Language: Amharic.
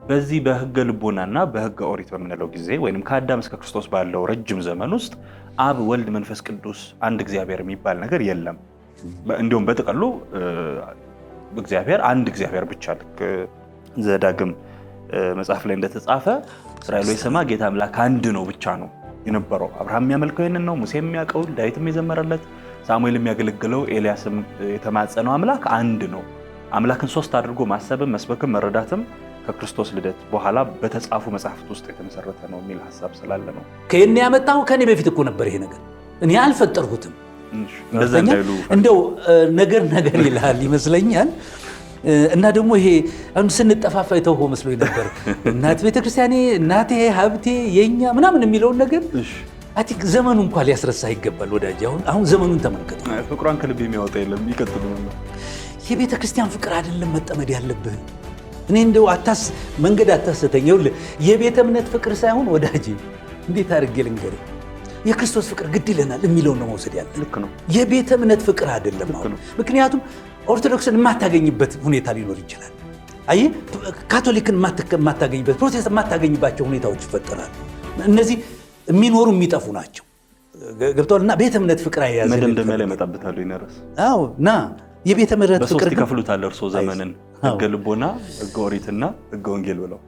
በዚህ በሕገ ልቦናና በሕገ ኦሪት በምንለው ጊዜ ወይንም ከአዳም እስከ ክርስቶስ ባለው ረጅም ዘመን ውስጥ አብ፣ ወልድ፣ መንፈስ ቅዱስ አንድ እግዚአብሔር የሚባል ነገር የለም። እንዲሁም በጥቅሉ እግዚአብሔር አንድ እግዚአብሔር ብቻ ልክ ዘዳግም መጽሐፍ ላይ እንደተጻፈ እስራኤል ሆይ ስማ ጌታ አምላክ አንድ ነው ብቻ ነው የነበረው። አብርሃም የሚያመልከው ይህንን ነው፣ ሙሴ የሚያውቀው፣ ዳዊትም የዘመረለት፣ ሳሙኤል የሚያገለግለው፣ ኤልያስም የተማጸነው አምላክ አንድ ነው። አምላክን ሶስት አድርጎ ማሰብም መስበክም መረዳትም ከክርስቶስ ልደት በኋላ በተጻፉ መጽሐፍት ውስጥ የተመሰረተ ነው የሚል ሐሳብ ስላለ ነው። ከእኔ ያመጣው ከኔ በፊት እኮ ነበር ይሄ ነገር፣ እኔ አልፈጠርሁትም። እንደው ነገር ይልሃል ይመስለኛል። እና ደግሞ ይሄ አሁን ስንጠፋፋ የተውሆ መስሎኝ ነበር። እናት ቤተክርስቲያኔ፣ እናቴ፣ ሀብቴ፣ የኛ ምናምን የሚለውን ነገር አቲክ ዘመኑ እንኳን ሊያስረሳ ይገባል ወዳጅ። አሁን ዘመኑን ተመልከቱ። ፍቅሯን ከልብ የሚያወጣ የለም። ይቀጥሉ ነው። የቤተክርስቲያን ፍቅር አይደለም መጠመድ ያለብህ። እኔ እንደው መንገድ አታስተኝ። ይኸውልህ የቤተ እምነት ፍቅር ሳይሆን ወዳጅ እንዴት አድርጌ ልንገርህ፣ የክርስቶስ ፍቅር ግድ ይለናል የሚለውን ነው መውሰድ ያለ። ልክ ነው። የቤተ እምነት ፍቅር አይደለም። ምክንያቱም ኦርቶዶክስን የማታገኝበት ሁኔታ ሊኖር ይችላል። አይ ካቶሊክን የማታገኝበት፣ ፕሮቴስታንት የማታገኝባቸው ሁኔታዎች ይፈጠራሉ። እነዚህ የሚኖሩ የሚጠፉ ናቸው። ገብቶልና ቤተ እምነት ፍቅር አያያዘ መደምደሚያ ላይ መጣበታሉ ይነረስ። አዎ ና የቤተ እምነት ፍቅር በሶስት ይከፍሉታል። እርሶ ዘመንን ሕገ ልቦና፣ ሕገ ኦሪትና ሕገ ወንጌል ብለው